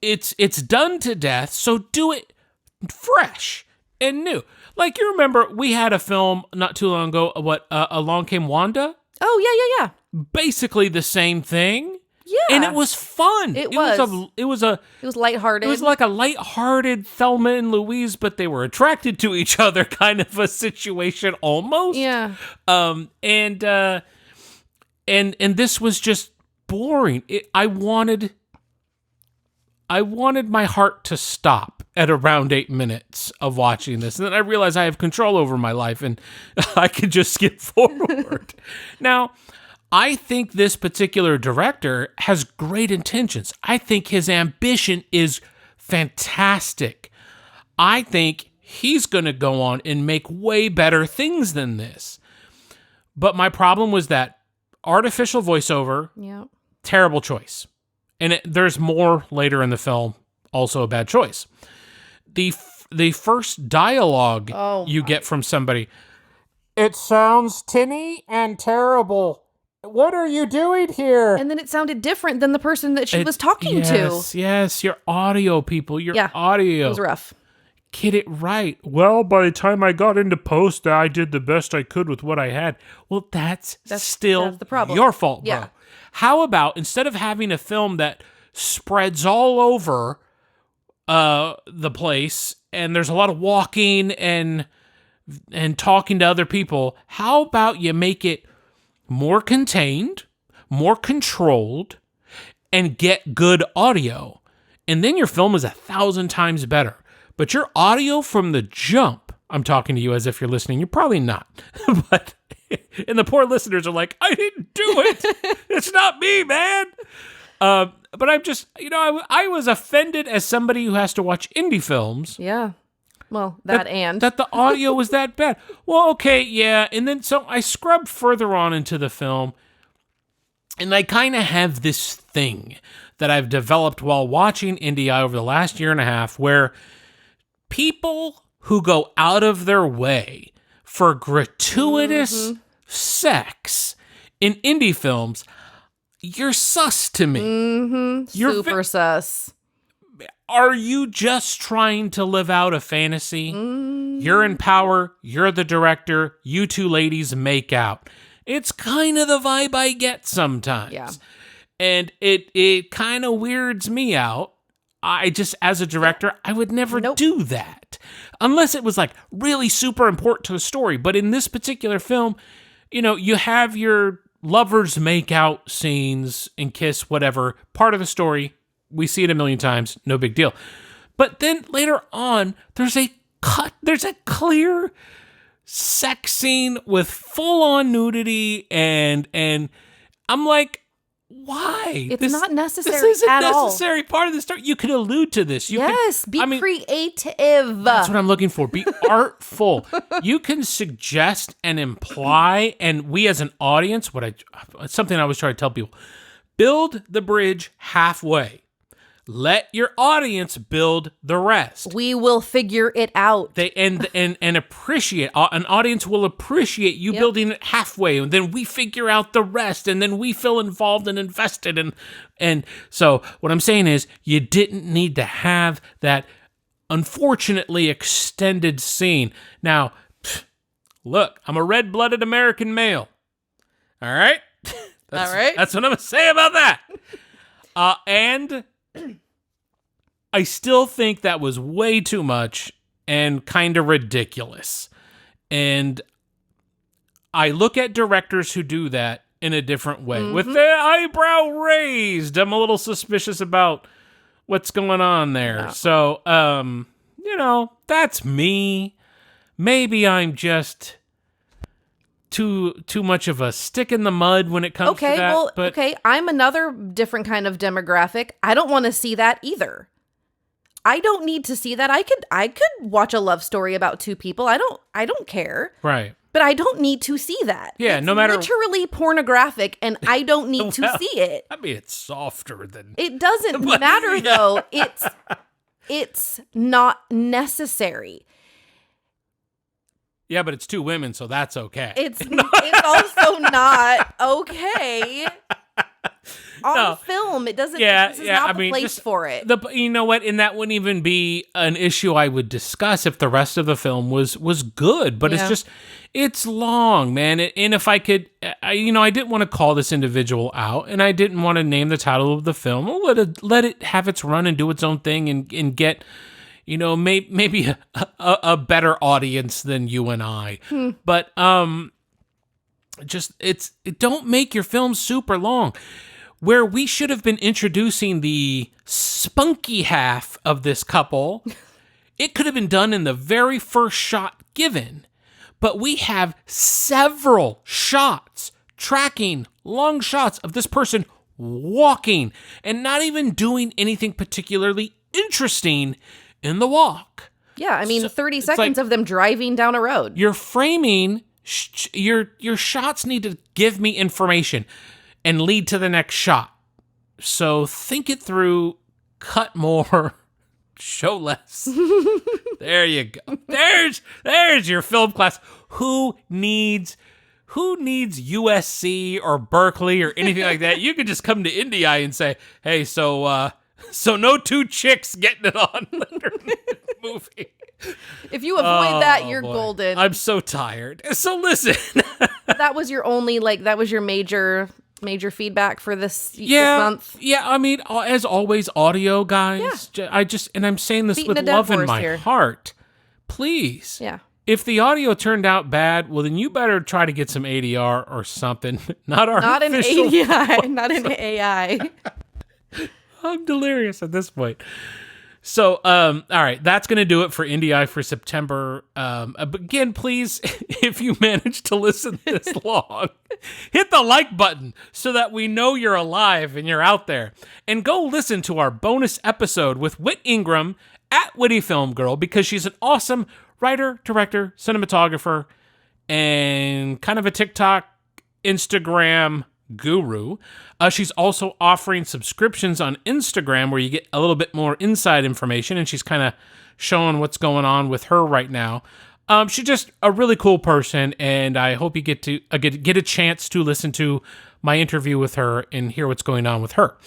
it's done to death. So do it fresh and new. Like, you remember we had a film not too long ago. Along Came Wanda. Oh yeah. Basically the same thing. Yeah. And it was fun. It was lighthearted. It was like a lighthearted Thelma and Louise, but they were attracted to each other kind of a situation almost. Yeah. And this was just boring. I wanted my heart to stop at around 8 minutes of watching this. And then I realized I have control over my life and I could just skip forward. Now, I think this particular director has great intentions. I think his ambition is fantastic. I think he's going to go on and make way better things than this. But my problem was that artificial voiceover, terrible choice. And there's more later in the film, also a bad choice. The first dialogue you get from somebody, it sounds tinny and terrible. What are you doing here? And then it sounded different than the person that she was talking to. Yes, your audio people, audio. It was rough. Get it right. Well, by the time I got into post, I did the best I could with what I had. Well, that's still the problem. Your fault, bro. Yeah. How about, instead of having a film that spreads all over the place, and there's a lot of walking and talking to other people, how about you make it more contained, more controlled, and get good audio? And then your film is 1,000 times better. But your audio from the jump, I'm talking to you as if you're listening, you're probably not. And the poor listeners are like, I didn't do it. It's not me, man. But I'm just, I was offended as somebody who has to watch indie films. Yeah. Well, that the audio was that bad. Well, okay, yeah. And then so I scrubbed further on into the film, and I kind of have this thing that I've developed while watching IndieEye over the last year and a half, where people who go out of their way for gratuitous sex in indie films, you're sus to me. You're super sus. Are you just trying to live out a fantasy? You're in power. You're the director. You two ladies make out. It's kind of the vibe I get sometimes. Yeah. And it kind of weirds me out. I just, as a director, I would never do that. Unless it was like really super important to the story. But in this particular film, you have your lovers make out scenes and kiss, whatever, part of the story. We see it a million times, no big deal. But then later on, there's a clear sex scene with full-on nudity, and I'm like, why? It's not necessary. This isn't at all. necessary part of the story. You could allude to this. Be creative. That's what I'm looking for. Be artful. You can suggest and imply, and we as an audience, something I always try to tell people, build the bridge halfway. Let your audience build the rest. We will figure it out. They and appreciate. An audience will appreciate you building it halfway, and then we figure out the rest, and then we feel involved and invested. And so what I'm saying is, you didn't need to have that unfortunately extended scene. Now, look, I'm a red-blooded American male. All right. All right. That's what I'm gonna say about that. And I still think that was way too much and kind of ridiculous. And I look at directors who do that in a different way. With their eyebrow raised, I'm a little suspicious about what's going on there. Yeah. So, that's me. Maybe I'm just too much of a stick in the mud when it comes to that. Okay, I'm another different kind of demographic. I don't want to see that either. I don't need to see that. I could watch a love story about two people. I don't care. Right. But I don't need to see that. Yeah, it's no matter literally pornographic, and I don't need to see it. I mean, it's softer than it doesn't matter though. It's not necessary. Yeah, but it's two women, so that's okay. It's also not okay. On film, it doesn't. This is not the place for it. You know what? And that wouldn't even be an issue I would discuss if the rest of the film was good. But it's long, man. And if I could, I didn't want to call this individual out, and I didn't want to name the title of the film. Let it have its run and do its own thing, and get, maybe a better audience than you and I. But don't make your film super long. Where we should have been introducing the spunky half of this couple, it could have been done in the very first shot given. But we have several shots, tracking long shots of this person walking and not even doing anything particularly interesting in the walk. Yeah, I mean, 30 seconds of them driving down a road. Your framing, your shots need to give me information and lead to the next shot. So think it through, cut more, show less. There you go. There's your film class. Who needs USC or Berkeley or anything like that? You could just come to IndieEye and say, hey, so no two chicks getting it on the movie. If you avoid that, you're golden. I'm so tired. So listen. That was your major feedback for this month. Yeah, I mean, as always, audio, guys. Yeah. I'm saying this with love in my heart. Please. Yeah. If the audio turned out bad, well, then you better try to get some ADR or something. Not an ADI, not an AI. I'm delirious at this point. So, all right, that's going to do it for IndieEye for September. Again, please, if you manage to listen this long, hit the like button so that we know you're alive and you're out there. And go listen to our bonus episode with Whit Ingram at Witty Film Girl, because she's an awesome writer, director, cinematographer, and kind of a TikTok, Instagram guru. She's also offering subscriptions on Instagram where you get a little bit more inside information, and she's kind of showing what's going on with her right now. She's just a really cool person, and I hope you get a chance to listen to my interview with her and hear what's going on with her.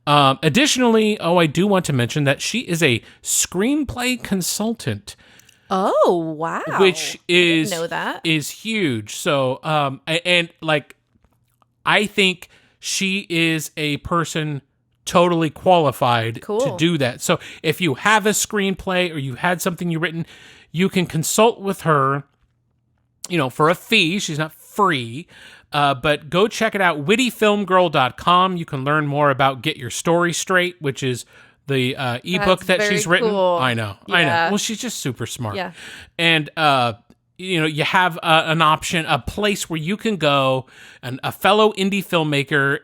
Additionally, I do want to mention that she is a screenplay consultant. Oh, wow. Which is, I didn't know that. Is huge. So, I think she is a person totally qualified to do that. So if you have a screenplay or you had something you've written, you can consult with her, for a fee. She's not free, but go check it out, wittyfilmgirl.com. You can learn more about Get Your Story Straight, which is the ebook that she's written. Cool. I know. Well, she's just super smart. Yeah. And, you have an option, a place where you can go, and a fellow indie filmmaker,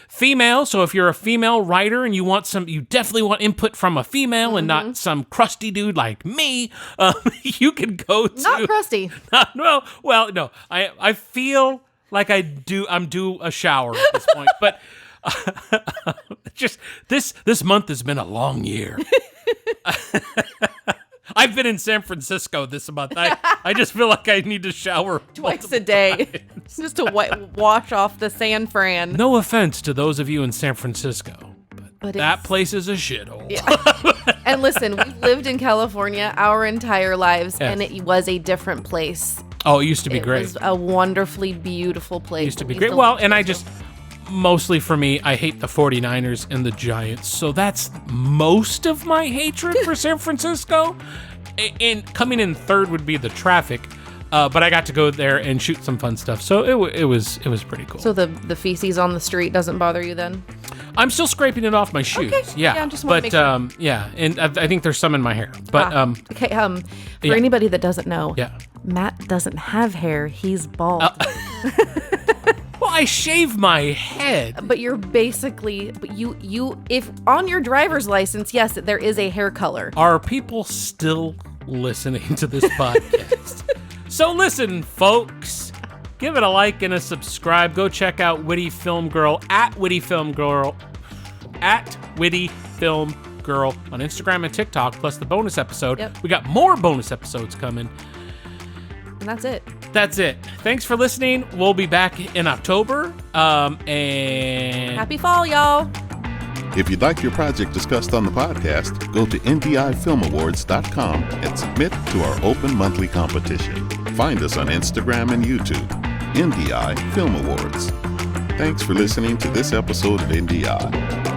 female. So if you're a female writer and you definitely want input from a female and not some crusty dude like me, you can go to... Not crusty. No. I feel like I'm due a shower at this point, but just this month has been a long year. I've been in San Francisco this month. I just feel like I need to shower twice a day just to wash off the San Fran. No offense to those of you in San Francisco, but that place is a shithole. Yeah. And listen, we've lived in California our entire lives, and it was a different place. Oh, it used to be great. It was a wonderfully beautiful place. It used to be great. Well, and mostly for me, I hate the 49ers and the Giants. So that's most of my hatred for San Francisco. And coming in third would be the traffic. But I got to go there and shoot some fun stuff. So it was pretty cool. So the feces on the street doesn't bother you then? I'm still scraping it off my shoes. Okay. Yeah. Just want to make sure. Yeah, and I think there's some in my hair. But for anybody that doesn't know, Matt doesn't have hair. He's bald. Well, I shave my head. But you're basically, if on your driver's license, yes, there is a hair color. Are people still listening to this podcast? So listen, folks. Give it a like and a subscribe. Go check out Witty Film Girl at Witty Film Girl on Instagram and TikTok, plus the bonus episode. Yep. We got more bonus episodes coming. And that's it. That's it. Thanks for listening. We'll be back in October. And Happy fall, y'all. If you'd like your project discussed on the podcast, go to IndieEyeFilmAwards.com and submit to our open monthly competition. Find us on Instagram and YouTube. IndieEye Film Awards. Thanks for listening to this episode of IndieEye.